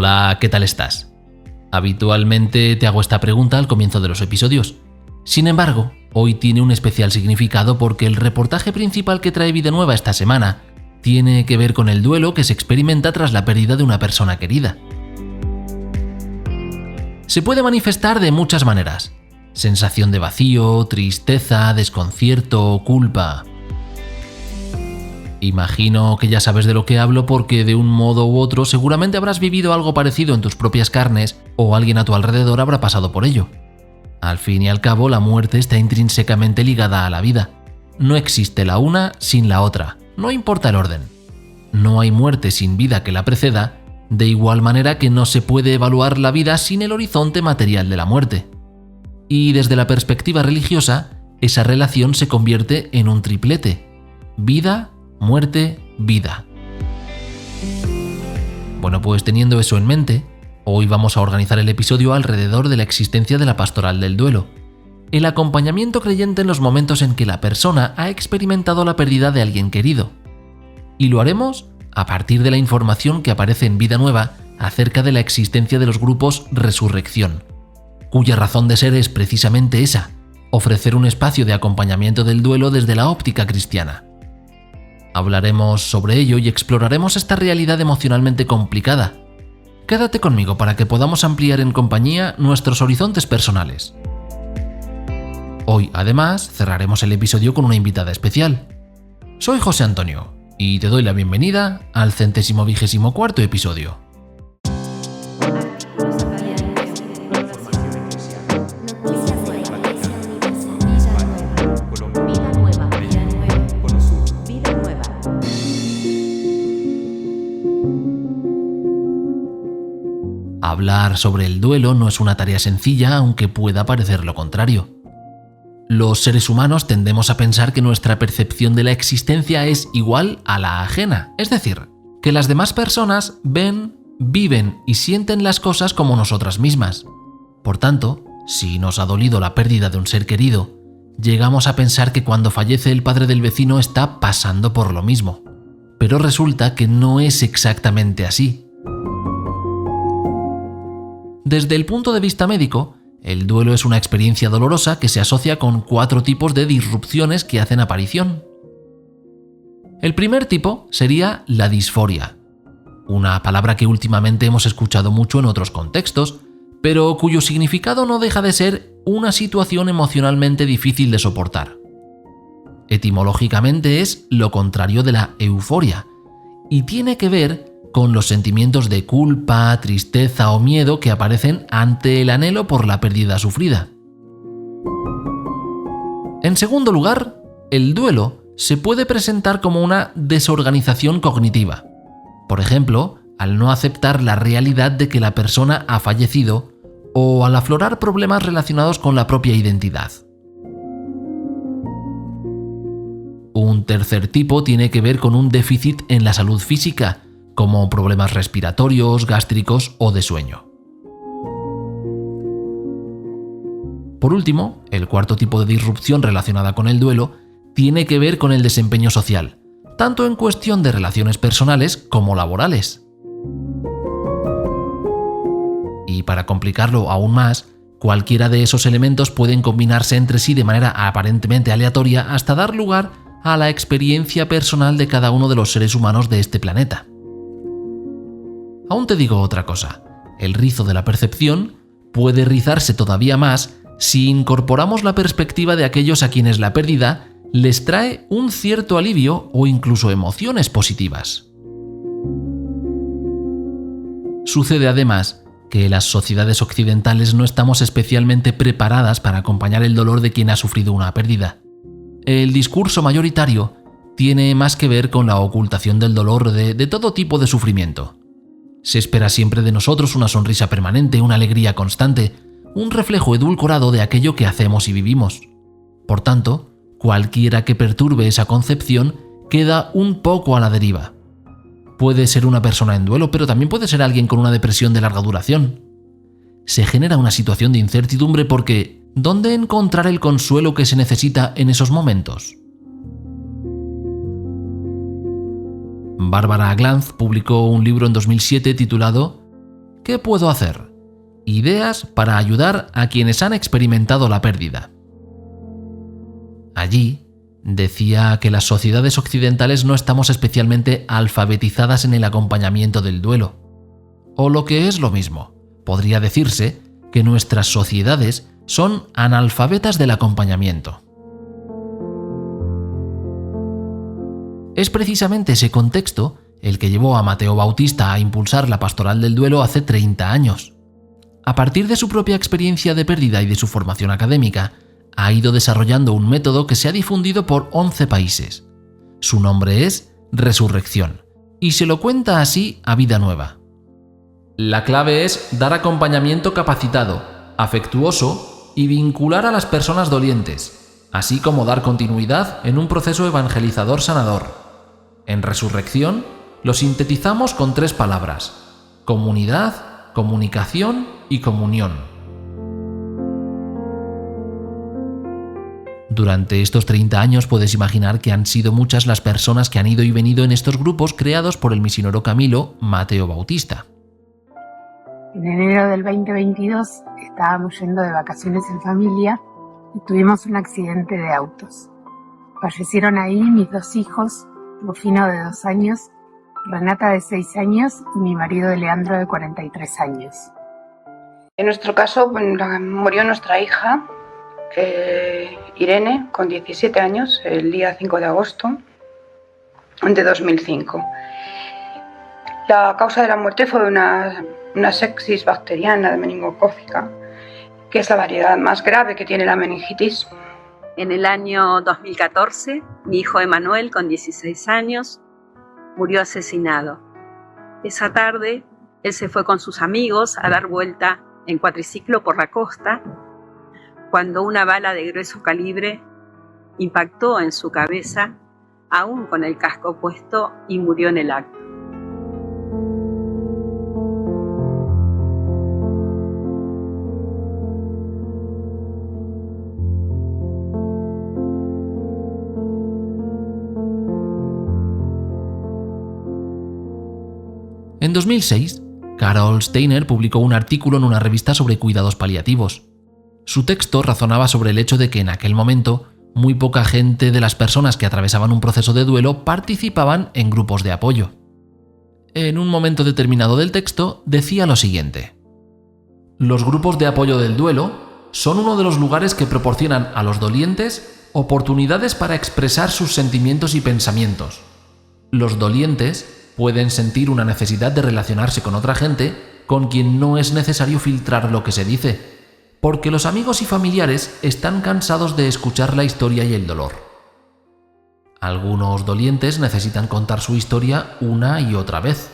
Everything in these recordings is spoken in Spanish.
Hola, ¿qué tal estás? Habitualmente te hago esta pregunta al comienzo de los episodios. Sin embargo, hoy tiene un especial significado porque el reportaje principal que trae Vida Nueva esta semana tiene que ver con el duelo que se experimenta tras la pérdida de una persona querida. Se puede manifestar de muchas maneras: sensación de vacío, tristeza, desconcierto, culpa. Imagino que ya sabes de lo que hablo porque de un modo u otro seguramente habrás vivido algo parecido en tus propias carnes o alguien a tu alrededor habrá pasado por ello. Al fin y al cabo, la muerte está intrínsecamente ligada a la vida. No existe la una sin la otra, no importa el orden. No hay muerte sin vida que la preceda, de igual manera que no se puede evaluar la vida sin el horizonte material de la muerte. Y desde la perspectiva religiosa, esa relación se convierte en un triplete: vida, muerte, vida. Bueno, pues teniendo eso en mente, hoy vamos a organizar el episodio alrededor de la existencia de la pastoral del duelo, el acompañamiento creyente en los momentos en que la persona ha experimentado la pérdida de alguien querido. Y lo haremos a partir de la información que aparece en Vida Nueva acerca de la existencia de los grupos Resurrección, cuya razón de ser es precisamente esa: ofrecer un espacio de acompañamiento del duelo desde la óptica cristiana. Hablaremos sobre ello y exploraremos esta realidad emocionalmente complicada. Quédate conmigo para que podamos ampliar en compañía nuestros horizontes personales. Hoy, además, cerraremos el episodio con una invitada especial. Soy José Antonio y te doy la bienvenida al 124º episodio. Hablar sobre el duelo no es una tarea sencilla, aunque pueda parecer lo contrario. Los seres humanos tendemos a pensar que nuestra percepción de la existencia es igual a la ajena, es decir, que las demás personas ven, viven y sienten las cosas como nosotras mismas. Por tanto, si nos ha dolido la pérdida de un ser querido, llegamos a pensar que cuando fallece el padre del vecino está pasando por lo mismo. Pero resulta que no es exactamente así. Desde el punto de vista médico, el duelo es una experiencia dolorosa que se asocia con 4 tipos de disrupciones que hacen aparición. El primer tipo sería la disforia, una palabra que últimamente hemos escuchado mucho en otros contextos, pero cuyo significado no deja de ser una situación emocionalmente difícil de soportar. Etimológicamente es lo contrario de la euforia y tiene que ver con los sentimientos de culpa, tristeza o miedo que aparecen ante el anhelo por la pérdida sufrida. En segundo lugar, el duelo se puede presentar como una desorganización cognitiva. Por ejemplo, al no aceptar la realidad de que la persona ha fallecido o al aflorar problemas relacionados con la propia identidad. Un tercer tipo tiene que ver con un déficit en la salud física, como problemas respiratorios, gástricos o de sueño. Por último, el cuarto tipo de disrupción relacionada con el duelo tiene que ver con el desempeño social, tanto en cuestión de relaciones personales como laborales. Y para complicarlo aún más, cualquiera de esos elementos pueden combinarse entre sí de manera aparentemente aleatoria hasta dar lugar a la experiencia personal de cada uno de los seres humanos de este planeta. Aún te digo otra cosa: el rizo de la percepción puede rizarse todavía más si incorporamos la perspectiva de aquellos a quienes la pérdida les trae un cierto alivio o incluso emociones positivas. Sucede además que las sociedades occidentales no estamos especialmente preparadas para acompañar el dolor de quien ha sufrido una pérdida. El discurso mayoritario tiene más que ver con la ocultación del dolor de todo tipo de sufrimiento. Se espera siempre de nosotros una sonrisa permanente, una alegría constante, un reflejo edulcorado de aquello que hacemos y vivimos. Por tanto, cualquiera que perturbe esa concepción queda un poco a la deriva. Puede ser una persona en duelo, pero también puede ser alguien con una depresión de larga duración. Se genera una situación de incertidumbre porque ¿dónde encontrar el consuelo que se necesita en esos momentos? Barbara Glanz publicó un libro en 2007 titulado ¿Qué puedo hacer? Ideas para ayudar a quienes han experimentado la pérdida. Allí decía que las sociedades occidentales no estamos especialmente alfabetizadas en el acompañamiento del duelo. O lo que es lo mismo, podría decirse que nuestras sociedades son analfabetas del acompañamiento. Es precisamente ese contexto el que llevó a Mateo Bautista a impulsar la pastoral del duelo hace 30 años. A partir de su propia experiencia de pérdida y de su formación académica, ha ido desarrollando un método que se ha difundido por 11 países. Su nombre es Resurrección, y se lo cuenta así a Vida Nueva. La clave es dar acompañamiento capacitado, afectuoso y vincular a las personas dolientes, así como dar continuidad en un proceso evangelizador sanador. En Resurrección lo sintetizamos con 3 palabras: comunidad, comunicación y comunión. Durante estos 30 años puedes imaginar que han sido muchas las personas que han ido y venido en estos grupos creados por el misionero Camilo Mateo Bautista. En enero del 2022 estábamos yendo de vacaciones en familia y tuvimos un accidente de autos. Fallecieron ahí mis 2 hijos, Rufino de 2 años, Renata de 6 años y mi marido Leandro de 43 años. En nuestro caso, murió nuestra hija, Irene, con 17 años, el día 5 de agosto de 2005. La causa de la muerte fue una sepsis bacteriana de meningocócica, que es la variedad más grave que tiene la meningitis. En el año 2014, mi hijo Emanuel, con 16 años, murió asesinado. Esa tarde, él se fue con sus amigos a dar vuelta en cuatriciclo por la costa, cuando una bala de grueso calibre impactó en su cabeza, aún con el casco puesto, y murió en el acto. En 2006, Carol Steiner publicó un artículo en una revista sobre cuidados paliativos. Su texto razonaba sobre el hecho de que en aquel momento muy poca gente de las personas que atravesaban un proceso de duelo participaban en grupos de apoyo. En un momento determinado del texto decía lo siguiente: los grupos de apoyo del duelo son uno de los lugares que proporcionan a los dolientes oportunidades para expresar sus sentimientos y pensamientos. Los dolientes pueden sentir una necesidad de relacionarse con otra gente con quien no es necesario filtrar lo que se dice, porque los amigos y familiares están cansados de escuchar la historia y el dolor. Algunos dolientes necesitan contar su historia una y otra vez.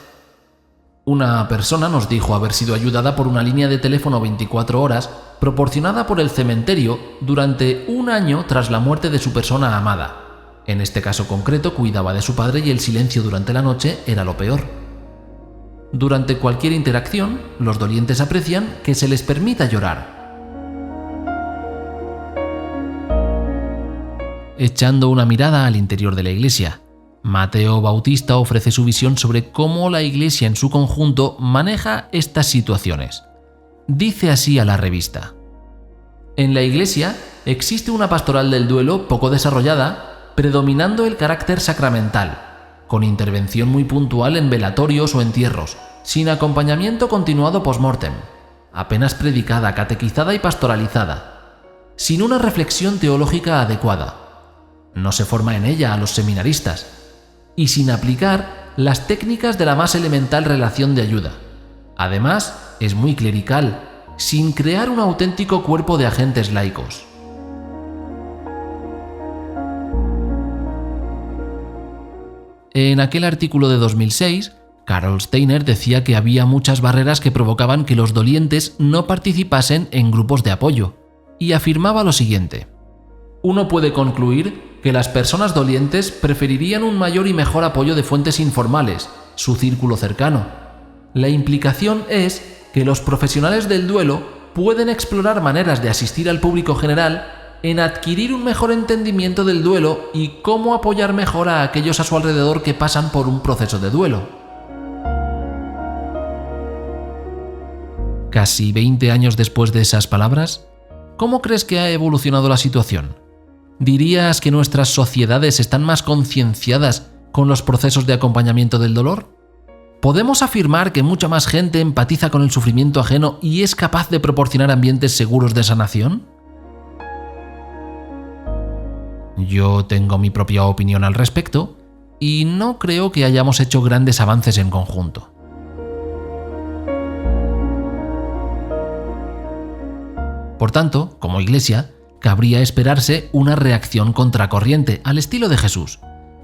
Una persona nos dijo haber sido ayudada por una línea de teléfono 24 horas proporcionada por el cementerio durante 1 año tras la muerte de su persona amada. En este caso concreto cuidaba de su padre y el silencio durante la noche era lo peor. Durante cualquier interacción, los dolientes aprecian que se les permita llorar. Echando una mirada al interior de la Iglesia, Mateo Bautista ofrece su visión sobre cómo la Iglesia en su conjunto maneja estas situaciones. Dice así a la revista: en la Iglesia existe una pastoral del duelo poco desarrollada, predominando el carácter sacramental, con intervención muy puntual en velatorios o entierros, sin acompañamiento continuado post-mortem, apenas predicada, catequizada y pastoralizada, sin una reflexión teológica adecuada. No se forma en ella a los seminaristas, y sin aplicar las técnicas de la más elemental relación de ayuda. Además, es muy clerical, sin crear un auténtico cuerpo de agentes laicos. En aquel artículo de 2006, Carol Steiner decía que había muchas barreras que provocaban que los dolientes no participasen en grupos de apoyo, y afirmaba lo siguiente: uno puede concluir que las personas dolientes preferirían un mayor y mejor apoyo de fuentes informales, su círculo cercano. La implicación es que los profesionales del duelo pueden explorar maneras de asistir al público general en adquirir un mejor entendimiento del duelo y cómo apoyar mejor a aquellos a su alrededor que pasan por un proceso de duelo. Casi 20 años después de esas palabras, ¿cómo crees que ha evolucionado la situación? ¿Dirías que nuestras sociedades están más concienciadas con los procesos de acompañamiento del dolor? ¿Podemos afirmar que mucha más gente empatiza con el sufrimiento ajeno y es capaz de proporcionar ambientes seguros de sanación? Yo tengo mi propia opinión al respecto y no creo que hayamos hecho grandes avances en conjunto. Por tanto, como Iglesia, cabría esperarse una reacción contracorriente al estilo de Jesús,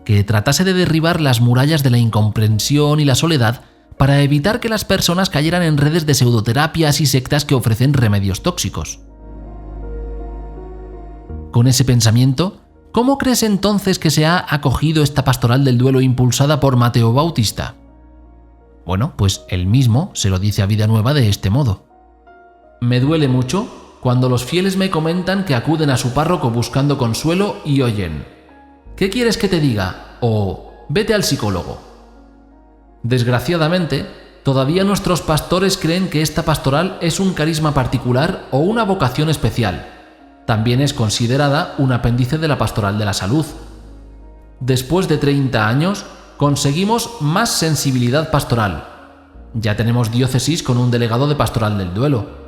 que tratase de derribar las murallas de la incomprensión y la soledad para evitar que las personas cayeran en redes de pseudoterapias y sectas que ofrecen remedios tóxicos. Con ese pensamiento, ¿cómo crees entonces que se ha acogido esta pastoral del duelo impulsada por Mateo Bautista? Bueno, pues él mismo se lo dice a Vida Nueva de este modo. Me duele mucho cuando los fieles me comentan que acuden a su párroco buscando consuelo y oyen: ¿qué quieres que te diga? O vete al psicólogo. Desgraciadamente, todavía nuestros pastores creen que esta pastoral es un carisma particular o una vocación especial. También es considerada un apéndice de la pastoral de la salud. Después de 30 años, conseguimos más sensibilidad pastoral. Ya tenemos diócesis con un delegado de pastoral del duelo.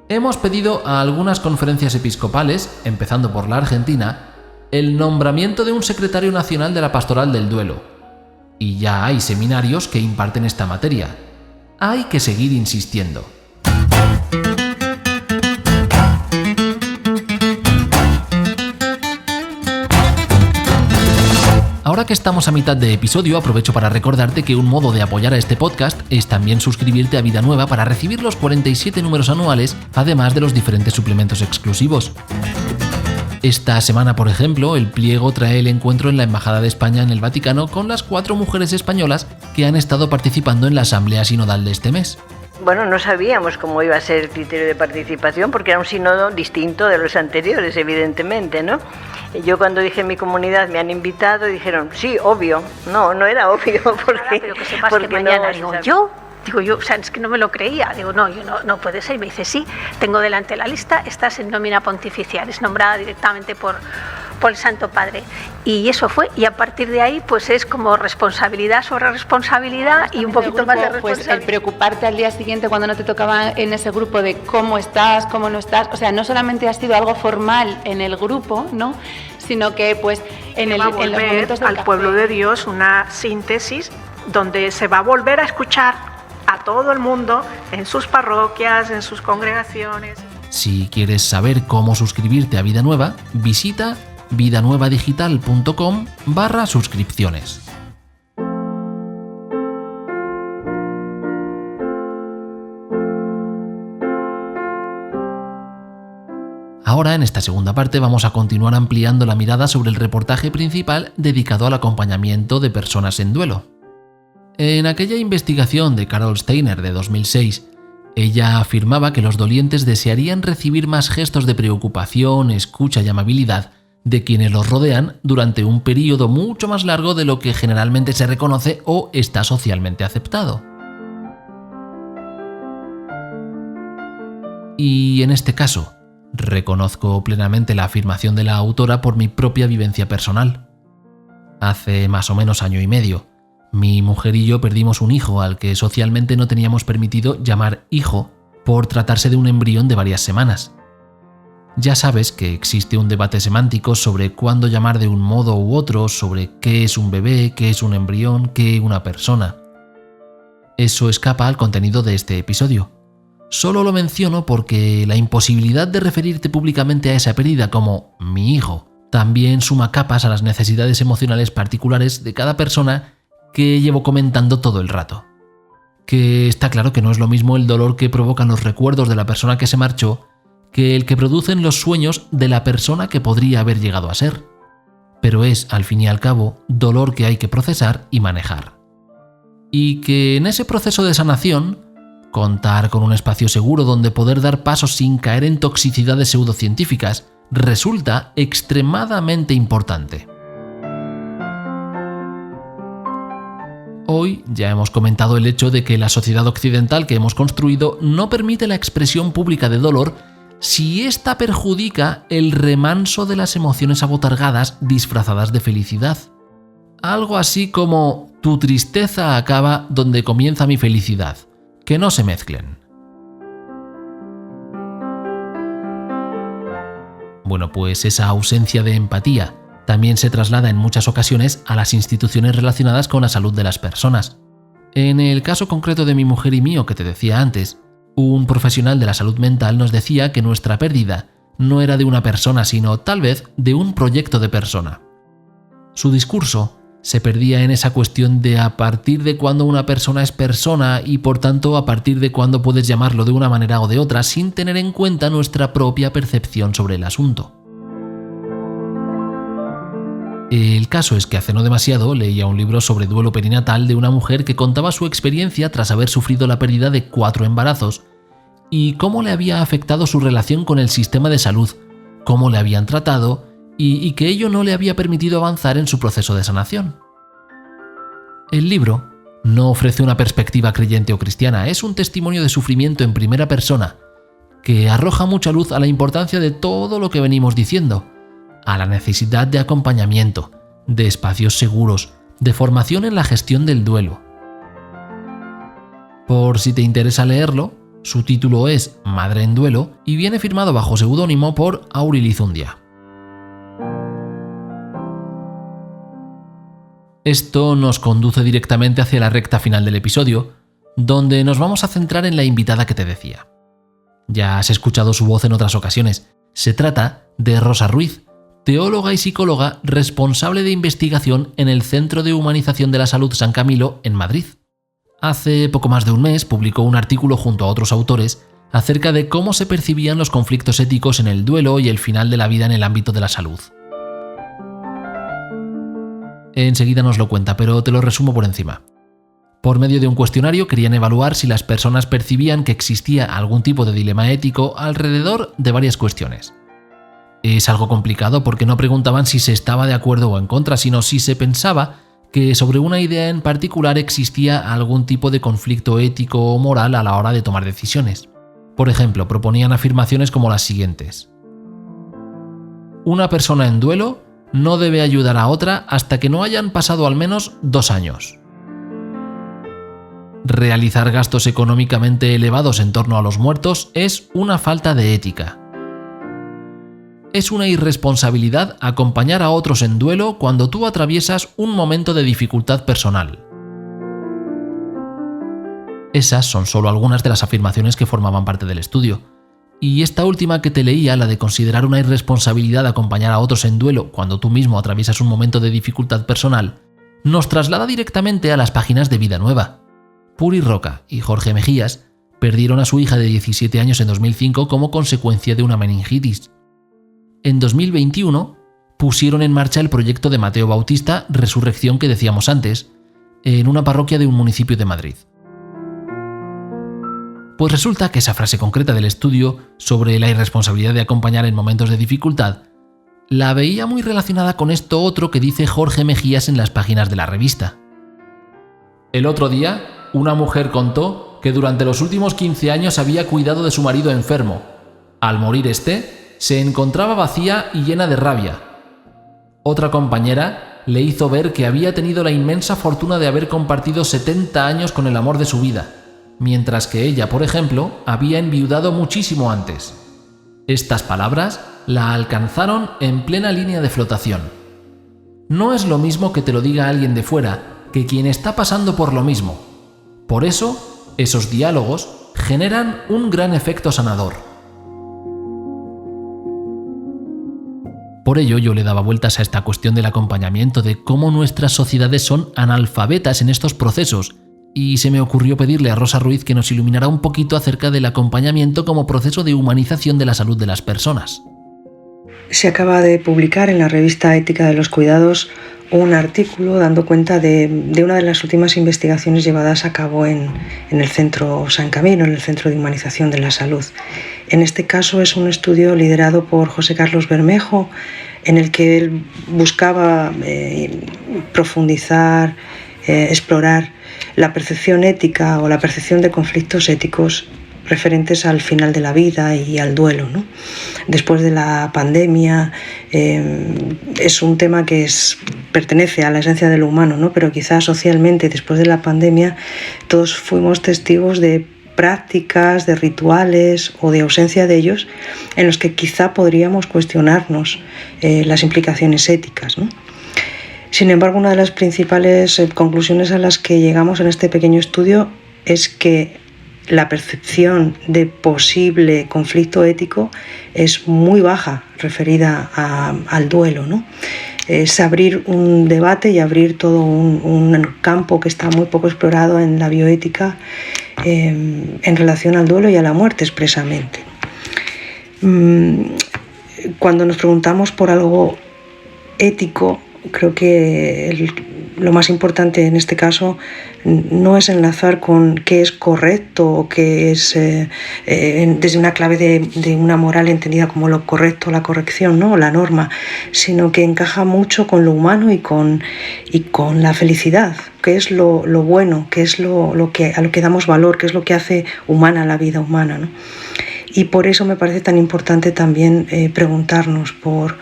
Hemos pedido a algunas conferencias episcopales, empezando por la Argentina, el nombramiento de un secretario nacional de la pastoral del duelo. Y ya hay seminarios que imparten esta materia. Hay que seguir insistiendo. Ahora que estamos a mitad de episodio, aprovecho para recordarte que un modo de apoyar a este podcast es también suscribirte a Vida Nueva para recibir los 47 números anuales, además de los diferentes suplementos exclusivos. Esta semana, por ejemplo, el pliego trae el encuentro en la Embajada de España en el Vaticano con las 4 mujeres españolas que han estado participando en la Asamblea Sinodal de este mes. Bueno, no sabíamos cómo iba a ser el criterio de participación porque era un sínodo distinto de los anteriores, evidentemente, ¿no? Yo cuando dije en mi comunidad me han invitado y dijeron, sí, obvio. No era obvio porque... Pero que sepas que mañana Digo yo, o sea, es que no me lo creía. Digo, no puede ser. Y me dice, sí, tengo delante la lista, estás en nómina pontificial, es nombrada directamente por el Santo Padre. Y eso fue, y a partir de ahí, pues es como responsabilidad sobre responsabilidad y un poquito más de responsabilidad. Pues el preocuparte al día siguiente cuando no te tocaba en ese grupo de cómo estás, cómo no estás, o sea, no solamente ha sido algo formal en el grupo, ¿no?, sino que pues en los momentos del al pueblo de Dios una síntesis donde se va a volver a escuchar a todo el mundo en sus parroquias, en sus congregaciones. Si quieres saber cómo suscribirte a Vida Nueva, visita vidanuevadigital.com/suscripciones. Ahora, en esta segunda parte, vamos a continuar ampliando la mirada sobre el reportaje principal dedicado al acompañamiento de personas en duelo. En aquella investigación de Carol Steiner de 2006, ella afirmaba que los dolientes desearían recibir más gestos de preocupación, escucha y amabilidad de quienes los rodean durante un periodo mucho más largo de lo que generalmente se reconoce o está socialmente aceptado. Y en este caso, reconozco plenamente la afirmación de la autora por mi propia vivencia personal. Hace más o menos año y medio, mi mujer y yo perdimos un hijo al que socialmente no teníamos permitido llamar hijo por tratarse de un embrión de varias semanas. Ya sabes que existe un debate semántico sobre cuándo llamar de un modo u otro, sobre qué es un bebé, qué es un embrión, qué una persona. Eso escapa al contenido de este episodio. Solo lo menciono porque la imposibilidad de referirte públicamente a esa pérdida como mi hijo también suma capas a las necesidades emocionales particulares de cada persona que llevo comentando todo el rato. Que está claro que no es lo mismo el dolor que provocan los recuerdos de la persona que se marchó que el que producen los sueños de la persona que podría haber llegado a ser. Pero es, al fin y al cabo, dolor que hay que procesar y manejar. Y que en ese proceso de sanación, contar con un espacio seguro donde poder dar pasos sin caer en toxicidades pseudocientíficas resulta extremadamente importante. Hoy ya hemos comentado el hecho de que la sociedad occidental que hemos construido no permite la expresión pública de dolor si ésta perjudica el remanso de las emociones abotargadas disfrazadas de felicidad. Algo así como: tu tristeza acaba donde comienza mi felicidad. Que no se mezclen. Bueno, pues esa ausencia de empatía también se traslada en muchas ocasiones a las instituciones relacionadas con la salud de las personas. En el caso concreto de mi mujer y mío que te decía antes, un profesional de la salud mental nos decía que nuestra pérdida no era de una persona, sino tal vez de un proyecto de persona. Su discurso se perdía en esa cuestión de a partir de cuándo una persona es persona y por tanto a partir de cuándo puedes llamarlo de una manera o de otra sin tener en cuenta nuestra propia percepción sobre el asunto. El caso es que hace no demasiado leía un libro sobre duelo perinatal de una mujer que contaba su experiencia tras haber sufrido la pérdida de 4 embarazos y cómo le había afectado su relación con el sistema de salud, cómo le habían tratado y que ello no le había permitido avanzar en su proceso de sanación. El libro no ofrece una perspectiva creyente o cristiana, es un testimonio de sufrimiento en primera persona que arroja mucha luz a la importancia de todo lo que venimos diciendo, a la necesidad de acompañamiento, de espacios seguros, de formación en la gestión del duelo. Por si te interesa leerlo, su título es Madre en duelo y viene firmado bajo seudónimo por Auri Lizundia. Esto nos conduce directamente hacia la recta final del episodio, donde nos vamos a centrar en la invitada que te decía. Ya has escuchado su voz en otras ocasiones. Se trata de Rosa Ruiz, teóloga y psicóloga responsable de investigación en el Centro de Humanización de la Salud San Camilo en Madrid. Hace poco más de un mes publicó un artículo junto a otros autores acerca de cómo se percibían los conflictos éticos en el duelo y el final de la vida en el ámbito de la salud. Enseguida nos lo cuenta, pero te lo resumo por encima. Por medio de un cuestionario querían evaluar si las personas percibían que existía algún tipo de dilema ético alrededor de varias cuestiones. Es algo complicado porque no preguntaban si se estaba de acuerdo o en contra, sino si se pensaba que sobre una idea en particular existía algún tipo de conflicto ético o moral a la hora de tomar decisiones. Por ejemplo, proponían afirmaciones como las siguientes: una persona en duelo no debe ayudar a otra hasta que no hayan pasado al menos 2 años. Realizar gastos económicamente elevados en torno a los muertos es una falta de ética. Es una irresponsabilidad acompañar a otros en duelo cuando tú atraviesas un momento de dificultad personal. Esas son solo algunas de las afirmaciones que formaban parte del estudio. Y esta última que te leía, la de considerar una irresponsabilidad acompañar a otros en duelo cuando tú mismo atraviesas un momento de dificultad personal, nos traslada directamente a las páginas de Vida Nueva. Puri Roca y Jorge Mejías perdieron a su hija de 17 años en 2005 como consecuencia de una meningitis. En 2021 pusieron en marcha el proyecto de Mateo Bautista Resurrección que decíamos antes, en una parroquia de un municipio de Madrid. Pues resulta que esa frase concreta del estudio sobre la irresponsabilidad de acompañar en momentos de dificultad la veía muy relacionada con esto otro que dice Jorge Mejías en las páginas de la revista. El otro día, una mujer contó que durante los últimos 15 años había cuidado de su marido enfermo. Al morir se encontraba vacía y llena de rabia. Otra compañera le hizo ver que había tenido la inmensa fortuna de haber compartido 70 años con el amor de su vida, mientras que ella, por ejemplo, había enviudado muchísimo antes. Estas palabras la alcanzaron en plena línea de flotación. No es lo mismo que te lo diga alguien de fuera que quien está pasando por lo mismo. Por eso, esos diálogos generan un gran efecto sanador. Por ello yo le daba vueltas a esta cuestión del acompañamiento, de cómo nuestras sociedades son analfabetas en estos procesos, y se me ocurrió pedirle a Rosa Ruiz que nos iluminara un poquito acerca del acompañamiento como proceso de humanización de la salud de las personas. Se acaba de publicar en la revista Ética de los Cuidados un artículo dando cuenta de una de las últimas investigaciones llevadas a cabo en el Centro San Camilo, en el Centro de Humanización de la Salud. En este caso es un estudio liderado por José Carlos Bermejo, en el que él buscaba profundizar, explorar la percepción ética o la percepción de conflictos éticos referentes al final de la vida y al duelo, ¿no? Después de la pandemia es un tema que pertenece a la esencia de lo humano, ¿no? Pero quizás socialmente, después de la pandemia, todos fuimos testigos de prácticas, de rituales o de ausencia de ellos en los que quizá podríamos cuestionarnos las implicaciones éticas, ¿no? Sin embargo, una de las principales conclusiones a las que llegamos en este pequeño estudio es que la percepción de posible conflicto ético es muy baja referida al duelo, ¿no? Es abrir un debate y abrir todo un campo que está muy poco explorado en la bioética en relación al duelo y a la muerte expresamente. Cuando nos preguntamos por algo ético, creo que lo más importante en este caso no es enlazar con qué es correcto o qué es desde una clave de una moral entendida como lo correcto, la corrección, ¿no? O la norma, sino que encaja mucho con lo humano y con la felicidad, qué es lo bueno, qué es a lo que damos valor, qué es lo que hace humana la vida humana, ¿no? Y por eso me parece tan importante también preguntarnos por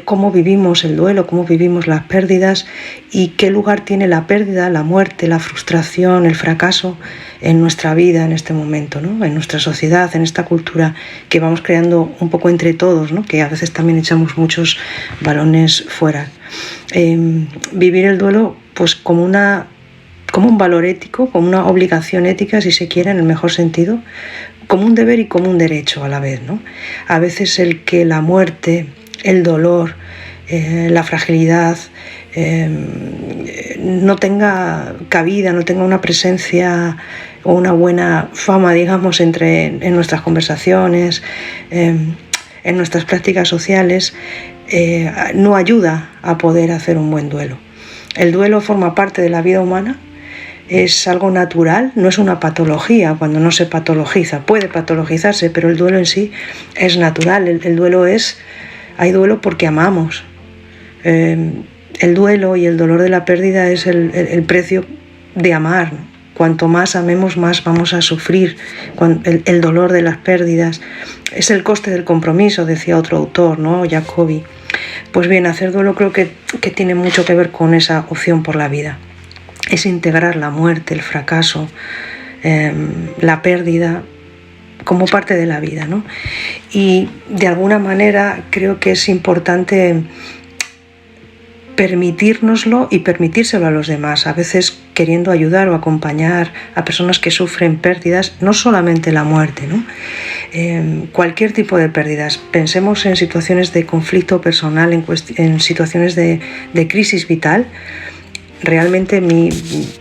cómo vivimos el duelo, cómo vivimos las pérdidas y qué lugar tiene la pérdida, la muerte, la frustración, el fracaso en nuestra vida en este momento, ¿no? En nuestra sociedad, en esta cultura que vamos creando un poco entre todos, ¿no? Que a veces también echamos muchos balones fuera. Vivir el duelo pues como un valor ético, como una obligación ética, si se quiere, en el mejor sentido, como un deber y como un derecho a la vez, ¿no? A veces el que la muerte, el dolor, la fragilidad no tenga cabida, no tenga una presencia o una buena fama, digamos, en nuestras conversaciones, en nuestras prácticas sociales, no ayuda a poder hacer un buen duelo. El duelo forma parte de la vida humana, es algo natural, no es una patología cuando no se patologiza. Puede patologizarse, pero el duelo en sí es natural. El duelo hay duelo porque amamos. El duelo y el dolor de la pérdida es el precio de amar. Cuanto más amemos, más vamos a sufrir. El dolor de las pérdidas es el coste del compromiso, decía otro autor, ¿no? Jacobi. Pues bien, hacer duelo creo que tiene mucho que ver con esa opción por la vida. Es integrar la muerte, el fracaso, la pérdida como parte de la vida, ¿no? Y de alguna manera creo que es importante permitírnoslo y permitírselo a los demás, a veces queriendo ayudar o acompañar a personas que sufren pérdidas, no solamente la muerte, ¿no? Cualquier tipo de pérdidas. Pensemos en situaciones de conflicto personal, en situaciones de crisis vital. Realmente mi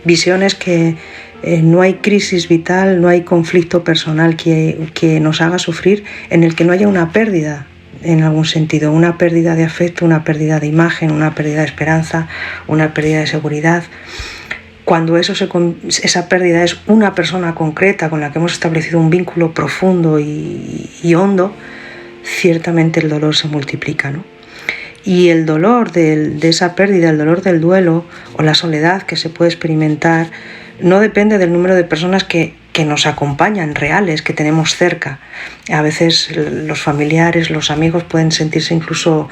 visión es que no hay crisis vital, no hay conflicto personal que nos haga sufrir en el que no haya una pérdida en algún sentido, una pérdida de afecto, una pérdida de imagen, una pérdida de esperanza, una pérdida de seguridad. Cuando esa pérdida es una persona concreta con la que hemos establecido un vínculo profundo y hondo, ciertamente el dolor se multiplica, ¿no? Y el dolor de esa pérdida, el dolor del duelo o la soledad que se puede experimentar no depende del número de personas que nos acompañan, reales, que tenemos cerca. A veces los familiares, los amigos pueden sentirse incluso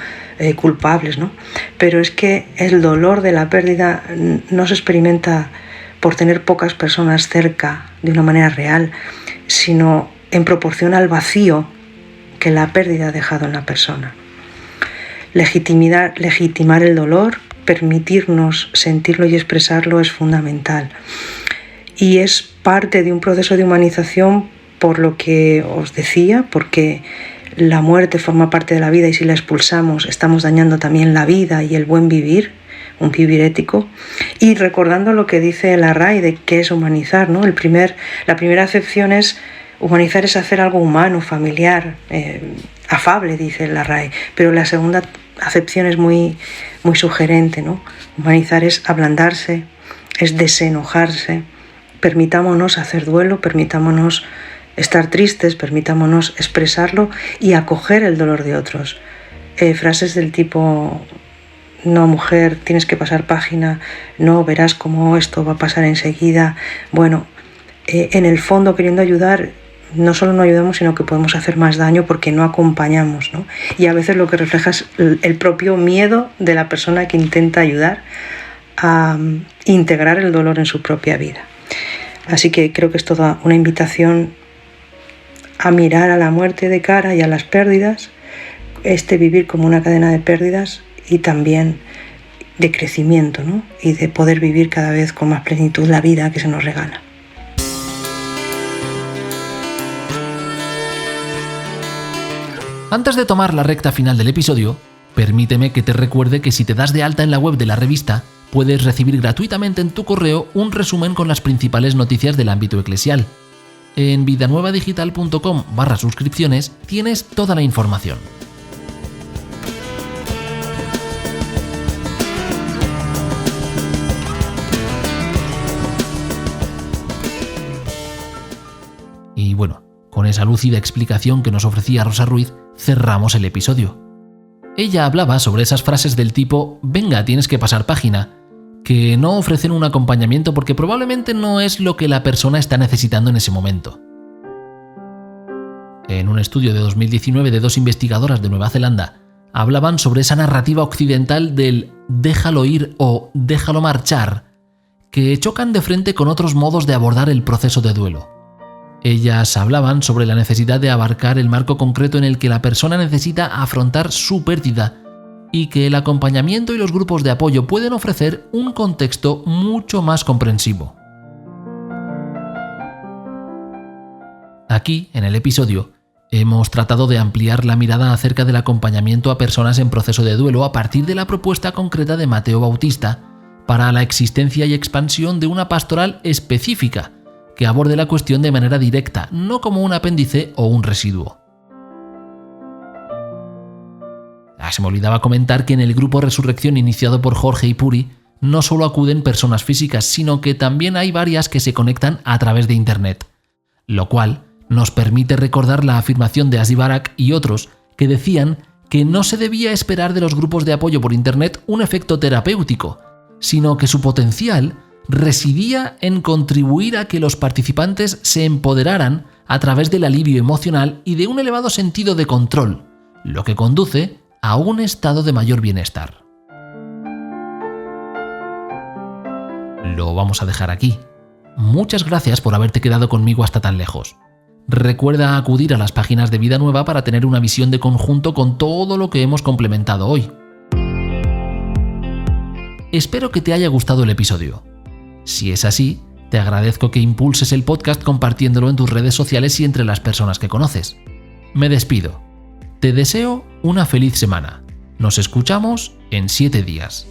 culpables, ¿no? Pero es que el dolor de la pérdida no se experimenta por tener pocas personas cerca de una manera real, sino en proporción al vacío que la pérdida ha dejado en la persona. Legitimar el dolor, permitirnos sentirlo y expresarlo es fundamental. Y es parte de un proceso de humanización, por lo que os decía, porque la muerte forma parte de la vida y si la expulsamos estamos dañando también la vida y el buen vivir, un vivir ético. Y recordando lo que dice la RAE de qué es humanizar, ¿no? La primera acepción es humanizar, es hacer algo humano, familiar, afable, dice la RAE, pero la segunda acepción es muy, muy sugerente, ¿no? Humanizar es ablandarse, es desenojarse. Permitámonos hacer duelo, permitámonos estar tristes, permitámonos expresarlo y acoger el dolor de otros. Frases del tipo no mujer, tienes que pasar página, no, verás cómo esto va a pasar enseguida. Bueno, en el fondo, queriendo ayudar, no solo no ayudamos, sino que podemos hacer más daño porque no acompañamos, ¿no? Y a veces lo que refleja es el propio miedo de la persona que intenta ayudar a integrar el dolor en su propia vida. Así que creo que es toda una invitación a mirar a la muerte de cara y a las pérdidas, vivir como una cadena de pérdidas y también de crecimiento, ¿no? Y de poder vivir cada vez con más plenitud la vida que se nos regala. Antes de tomar la recta final del episodio, permíteme que te recuerde que si te das de alta en la web de la revista, puedes recibir gratuitamente en tu correo un resumen con las principales noticias del ámbito eclesial. En vidanuevadigital.com/suscripciones tienes toda la información. Y bueno, con esa lúcida explicación que nos ofrecía Rosa Ruiz, cerramos el episodio. Ella hablaba sobre esas frases del tipo «venga, tienes que pasar página», que no ofrecen un acompañamiento porque probablemente no es lo que la persona está necesitando en ese momento. En un estudio de 2019 de 2 investigadoras de Nueva Zelanda, hablaban sobre esa narrativa occidental del «déjalo ir» o «déjalo marchar», que chocan de frente con otros modos de abordar el proceso de duelo. Ellas hablaban sobre la necesidad de abarcar el marco concreto en el que la persona necesita afrontar su pérdida y que el acompañamiento y los grupos de apoyo pueden ofrecer un contexto mucho más comprensivo. Aquí, en el episodio, hemos tratado de ampliar la mirada acerca del acompañamiento a personas en proceso de duelo a partir de la propuesta concreta de Mateo Bautista para la existencia y expansión de una pastoral específica que aborde la cuestión de manera directa, no como un apéndice o un residuo. Se me olvidaba comentar que en el grupo Resurrección iniciado por Jorge Ipuri no solo acuden personas físicas, sino que también hay varias que se conectan a través de Internet, lo cual nos permite recordar la afirmación de Asdi Barak y otros que decían que no se debía esperar de los grupos de apoyo por Internet un efecto terapéutico, sino que su potencial residía en contribuir a que los participantes se empoderaran a través del alivio emocional y de un elevado sentido de control, lo que conduce a un estado de mayor bienestar. Lo vamos a dejar aquí. Muchas gracias por haberte quedado conmigo hasta tan lejos. Recuerda acudir a las páginas de Vida Nueva para tener una visión de conjunto con todo lo que hemos complementado hoy. Espero que te haya gustado el episodio. Si es así, te agradezco que impulses el podcast compartiéndolo en tus redes sociales y entre las personas que conoces. Me despido. Te deseo una feliz semana. Nos escuchamos en 7 días.